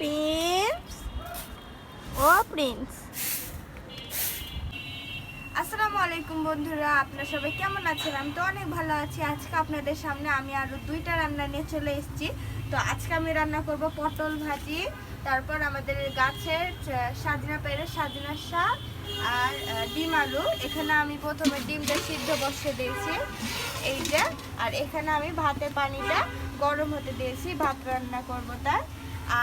Prince ও Prince. আসসালামু আলাইকুম বন্ধুরা, আপনারা সবাই কেমন আছেন? আমি তো অনেক ভালো আছি। আজকে আপনাদের সামনে আমি আরো দুইটা রান্না নিয়ে চলে এসেছি। তো আজকে আমি রান্না করব পটল ভাজি, তারপর আমাদের গাছের সাজনা পেরে সাজনা শাক আর ডিম আলু। এখানে আমি প্রথমে ডিমটা সিদ্ধ বসিয়ে দিয়েছি এই যে, আর এখানে আমি ভাতের পানিটা গরম হতে দিয়েছি, ভাত রান্না করব তার।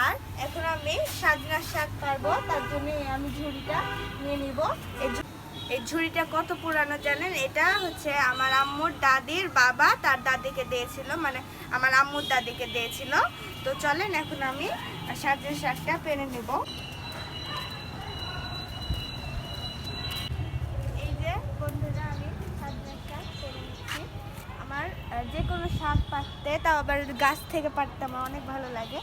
আর এখন আমি সাজনা শাক পারবো, তার জন্য আমি ঝুড়িটা নিয়ে নিব। এই ঝুড়িটা কত পুরানো জানেন? এটা হচ্ছে আমার আম্মুর দাদির বাবা তার দাদিকে দিয়েছিল, মানে আমার আম্মুর দাদিকে দিয়েছিল। তো চলেন এখন আমি সাজনা শাকটা পেরে নেব। এই যে বন্ধুরা, আমি সাজনা শাক পেরে নিচ্ছি। আমার যে কোনো শাক পাততে, তাও আবার গাছ থেকে পাততে আমার অনেক ভালো লাগে।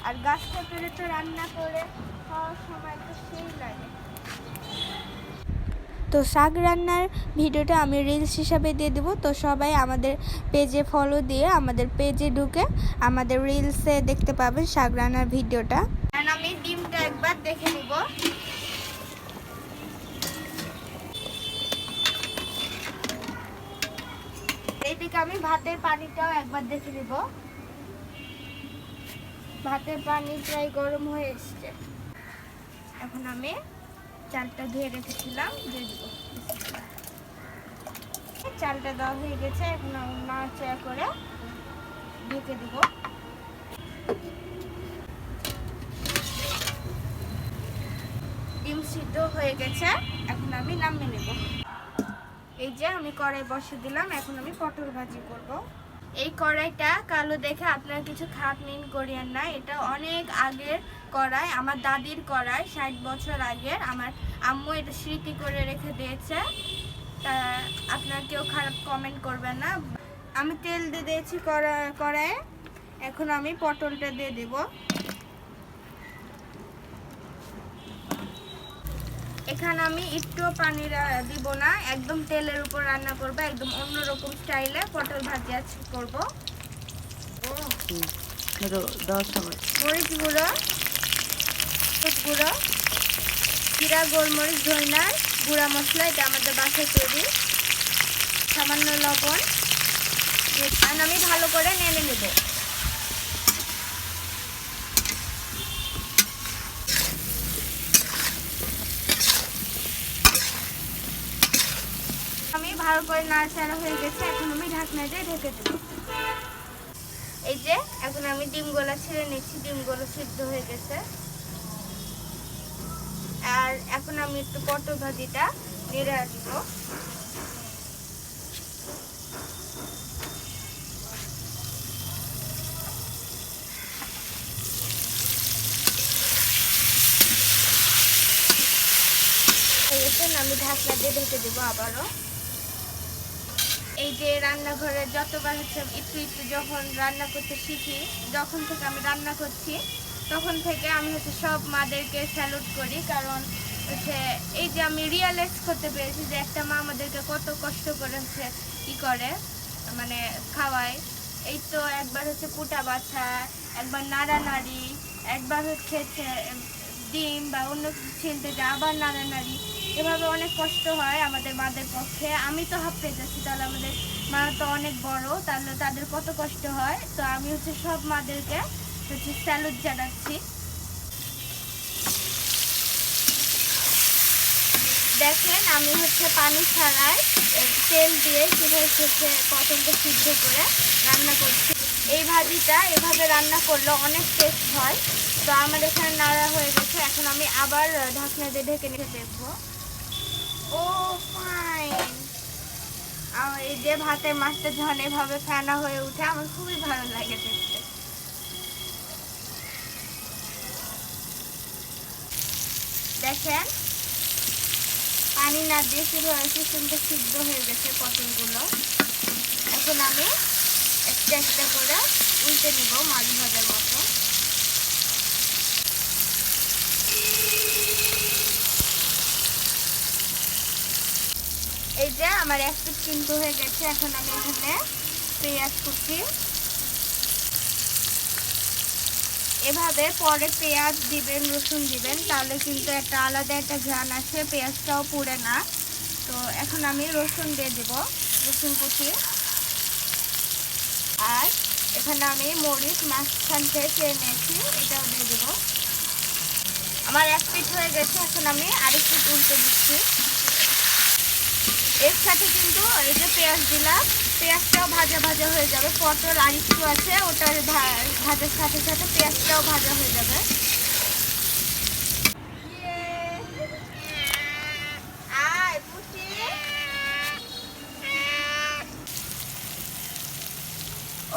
আর গাছটা পেরে তো রান্না করে খাওয়ার সময় তো সেই লাগে। তো শাক রান্নার ভিডিওটা আমি রিলস হিসাবে দিয়ে দেবো। তো সবাই আমাদের পেজে ফলো দিয়ে আমাদের পেজে ঢুকে আমাদের রিলসে দেখতে পাবেন শাক রান্নার ভিডিওটা। আমি ডিমটা একবার দেখে নিব। এইদিকে আমি ভাতের পানিটাও একবার দেখে নিব। ভাতের পানি প্রায় গরম হয়ে এসছে। এখন আমি চালটা ধুয়ে রেখেছিলাম দিয়ে দিব। চালটা দেওয়া হয়ে গেছে, এখন নাড়াচাড়া করে ঢেকে দিব। ডিম সিদ্ধ হয়ে গেছে, এখন আমি নামিয়ে নেব। এই যে আমি কড়াই বসিয়ে দিলাম, এখন আমি পটল ভাজি করব। এই কড়াইটা কালো দেখে আপনারা কিছু খারাপ মিন করিয়েন না, এটা অনেক আগের কড়াই, আমার দাদির কড়াই, 60 বছর আগের। আমার আম্মু এটা স্মৃতি করে রেখে দিয়েছে, তা আপনারা কেউ খারাপ কমেন্ট করবেন না। আমি তেল দিয়ে দিয়েছি কড়াইয়ে, এখন আমি পটলটা দিয়ে দেব। এখানে আমি একটু পানি দিব না, একদম তেলের উপর রান্না করব, একদম অন্যরকম স্টাইলে পটল ভাজি আজকে করব। মরিচ গুঁড়ো, গুঁড়ো, জিরা, গোলমরিচ, ধনিয়ার গুঁড়া মশলা, এটা আমাদের বাসায় তৈরি, সামান্য লবণ, আমি ভালো করে নেড়ে নেব। আমি ভালো করে নাড়াচাড়া হয়ে গেছে, এখন আমি ঢাকনা দিয়ে ঢেকে দেব। এই যে এখন আমি ডিমগুলো ছেড়ে নিচ্ছি, ডিমগুলো সিদ্ধ হয়ে গেছে। আর এখন আমি একটু পটল ভাজিটা নেড়ে দিব। আমি ঢাকনা দিয়ে ঢেকে দেবো আবারও। এই যে রান্নাঘরে যতবার হচ্ছে একটু একটু যখন রান্না করতে শিখি, যখন থেকে আমি রান্না করছি তখন থেকে আমি হচ্ছে সব মাদেরকে স্যালুট করি, কারণ হচ্ছে এই যে আমি রিয়ালাইজ করতে পেরেছি যে একটা মা আমাদেরকে কত কষ্ট করে হচ্ছে ই করে, মানে খাওয়ায়। এই তো একবার হচ্ছে কুটা বাছা, একবার নাড়ানাড়ি, একবার হচ্ছে ডিম বা অন্য কিছু ছিলতে যায়, আবার নাড়ানাড়ি, এভাবে অনেক কষ্ট হয় আমাদের মাদের পক্ষে। আমি তো হাঁপিয়ে যাচ্ছি, তাহলে আমাদের মা তো অনেক বড়, তাহলে তাদের কত কষ্ট হয়। তো আমি হচ্ছে সব মাদেরকে হচ্ছে স্যালুট জানাচ্ছি। দেখেন আমি হচ্ছে পানি ছাড়াই তেল দিয়ে কীভাবে হচ্ছে পটলটা সিদ্ধ করে রান্না করছি। এই ভাজিটা এভাবে রান্না করলে অনেক টেস্ট হয়। তো আমার এখানে নাড়া হয়ে গেছে, এখন আমি আবার ঢাকনা দিয়ে ঢেকে নিয়ে দেখবো। ও ফাইন! এই যে ভাতের মাছটা যখন এভাবে ফেনা হয়ে উঠে আমার খুবই ভালো লাগে দেখতে। দেখেন পানি না দিয়ে কিভাবে সুন্দর সিদ্ধ হয়ে গেছে পটলগুলো। এখন আমি একটা একটা করে উল্টে নিব মাছ ভাজার মতো। এই যে আমার এক পিস কিন্তু হয়ে গেছে, এখন আমি এখানে পেঁয়াজ কুচি, এভাবে পরে পেঁয়াজ দিবেন, রসুন দিবেন, তাহলে কিন্তু একটা আলাদা একটা ঘ্রাণ আসে, পেঁয়াজটাও পুড়ে না। তো এখন আমি রসুন দিয়ে দেব, রসুন কুচি। আর এখানে আমি মরিচ মাঝখান থেকে চেয়ে নিয়েছি, এটাও দিয়ে দেবো। আমার এক পিঠ হয়ে গেছে, এখন আমি আরেক পিঠ উল্টে দিচ্ছি। এর সাথে কিন্তু এই যে পেঁয়াজ দিলাম, পেঁয়াজটাও ভাজা ভাজা হয়ে যাবে। পটল আর একটু আছে, ওটার ভাজার সাথে সাথে পেঁয়াজটাও ভাজা হয়ে যাবে।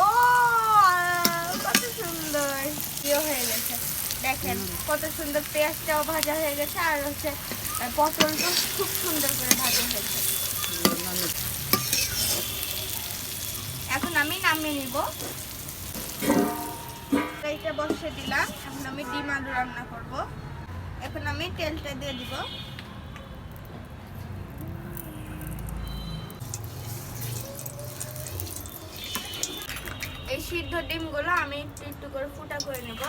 ও কত সুন্দর হয়ে গেছে, দেখেন কত সুন্দর, পেঁয়াজটাও ভাজা হয়ে গেছে, আর হচ্ছে পটলটা খুব সুন্দর করে ভাজা হয়েছে। এখন আমি নামিয়ে নিব। এইটা বসিয়ে দিলাম, এখন আমি ডিম আলু রান্না করব। এখন আমি তেলটা দিয়ে দিব। এই সিদ্ধ ডিমগুলো আমি একটু একটু করে ফুটা করে নেব।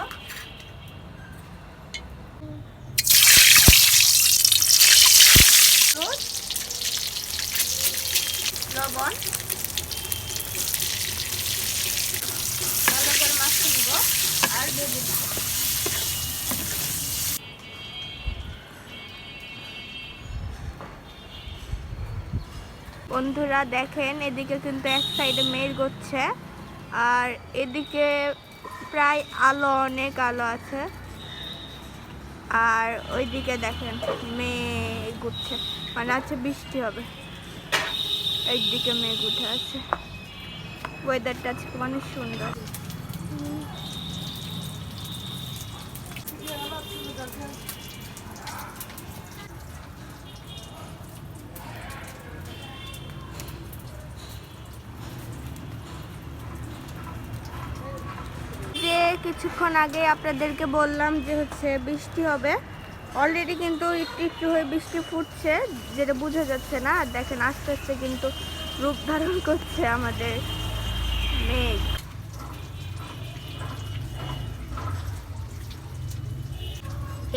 লবণ ভালো করে মাখিয়ে নিব আর দিয়ে দিব। বন্ধুরা দেখেন, এদিকে কিন্তু এক সাইডে মেঘ হচ্ছে, আর এদিকে প্রায় আলো, অনেক আলো আছে, আর ওইদিকে দেখেন মেঘ উঠছে, মানে আছে বৃষ্টি হবে। এইদিকে মেঘ উঠে আছে, ওয়েদারটা আজকে অনেক সুন্দর। যে কিছুক্ষণ আগে আপনাদেরকে বললাম যে হচ্ছে বৃষ্টি হবে, অলরেডি কিন্তু একটু একটু হয়ে বৃষ্টি ফুটছে, যেটা বোঝা যাচ্ছে না। আর দেখেন আস্তে আস্তে কিন্তু রূপ ধারণ করছে আমাদের মেঘ।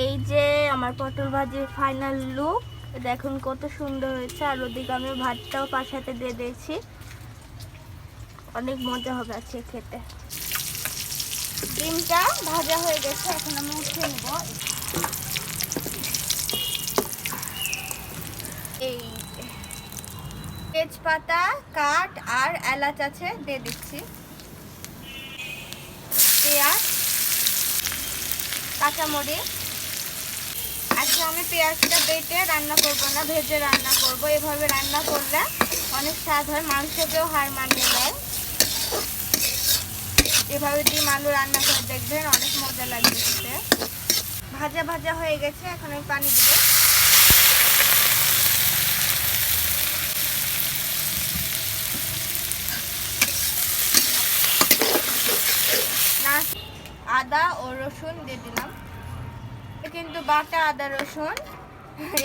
এই যে আমার পটল ভাজির ফাইনাল লুক, দেখুন কত সুন্দর হয়েছে। আর ওদিকে আমি ভাতটাও পাশাতে দিয়ে দিয়েছি, অনেক মজা হবে আজকে খেতে। ডিমটা ভাজা হয়ে গেছে, এখন আমি উঠিয়ে নেব। এই তেজপাতা, কাঠ আর এলাচ আছে, দিয়ে দিচ্ছি। পেঁয়াজ, কাঁচামরিচ। আজকে আমি পেঁয়াজটা বেটে রান্না করব না, ভেজে রান্না করব। এভাবে রান্না করলে অনেক স্বাদ হয়, মাংসকেও হার মানিয়ে দেয়। এভাবে ডিম আলু রান্না করে দেখবেন, অনেক মজা লাগবে খেতে। ভাজা ভাজা হয়ে গেছে, এখন আমি পানি দেব। আদা ও রসুন দিয়ে দিলাম, কিন্তু বাটা আদা রসুন,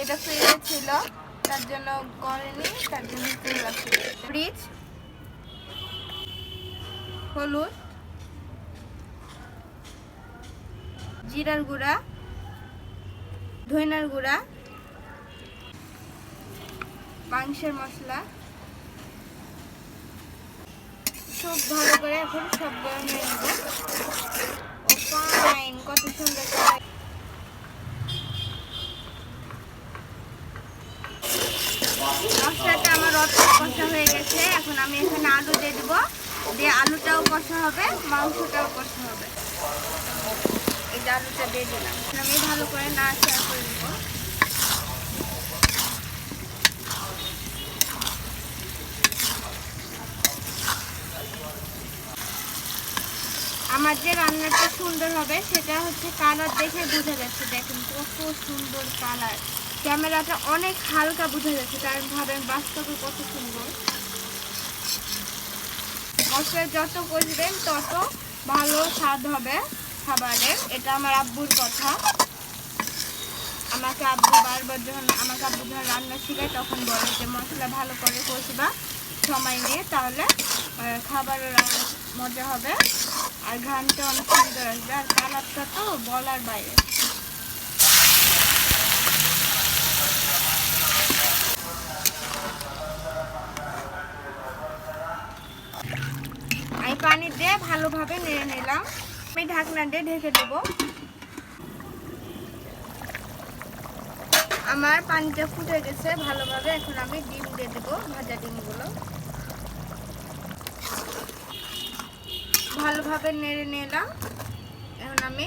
এটা ফ্রিজে ছিল তার জন্য করেনি, তার জন্য ফ্রিজ। হলুদ, জিরার গুঁড়া, ধনিয়ার গুঁড়া, মাংসের মশলা, সব ভালো করে এখন সব গরম হয়ে নেব। ও ফাইন, কত সুন্দর। মশলাটা আমার অর্ধেক কষা হয়ে গেছে, এখন আমি এখানে আলু দিয়ে দেবো, দিয়ে আলুটাও কষা হবে, মাংসটাও কষা হবে। এই যে আলুটা দিয়ে দিলাম, আমি ভালো করে নাড়াচাড়া করে দেব। আমার যে রান্নাটা সুন্দর হবে সেটা হচ্ছে কালার দেখে বোঝা যাচ্ছে। দেখেন কত সুন্দর কালার, ক্যামেরাটা অনেক হালকা বোঝা যাচ্ছে, কারণ ভাবেন বাস্তবে কত সুন্দর। মশলা যত কষবেন তত ভালো স্বাদ হবে খাবারের, এটা আমার আব্বুর কথা। আমাকে আব্বু বারবার যখন রান্না শেখায় তখন বলে যে মশলা ভালো করে কষবা সময় নিয়ে, তাহলে খাবারের মজা হবে আর ঘ্রাণটা অনেক সুন্দর আসবে আর কালারটা তো বলার বাইরে। আমি পানি দিয়ে ভালোভাবে নেড়ে নিলাম। আমি ঢাকনা দিয়ে ঢেকে দেবো। আমার পানিটা ফুটে গেছে ভালোভাবে। এখন আমি ডিম দিয়ে দেবো, ভাজা ডিমগুলো ভালোভাবে নেড়ে নিলাম। এখন আমি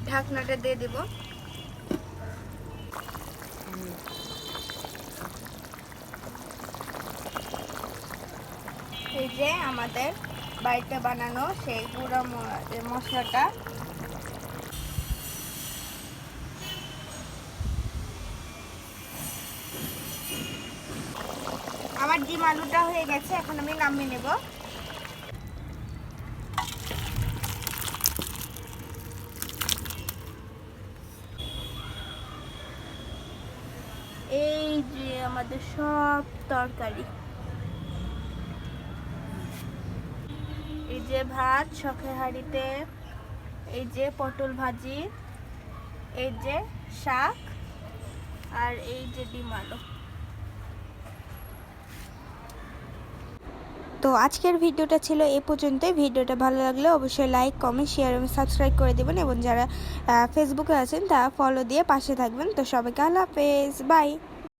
ঢাকনাটা দিয়ে দেব। এই যে আমাদের বাড়িতে বানানো সেই গুঁড়া মশলাটা আমার ডিম আলুটা হয়ে গেছে। এখন আমি নামিয়ে নেব। এই যে আমাদের সব তরকারি, এই যে ভাত শখের হাঁড়িতে, এই যে পটল ভাজি, এই যে শাক আর এই যে ডিম আলু। তো আজকের ভিডিওটা ছিল এ পর্যন্তই। ভিডিওটা ভালো লাগলে অবশ্যই লাইক, কমেন্ট, শেয়ার এবং সাবস্ক্রাইব করে দেবেন এবং যারা ফেসবুকে আছেন তারা ফলো দিয়ে পাশে থাকবেন। তো সবাইকে আল্লাহ হাফেজ, বাই।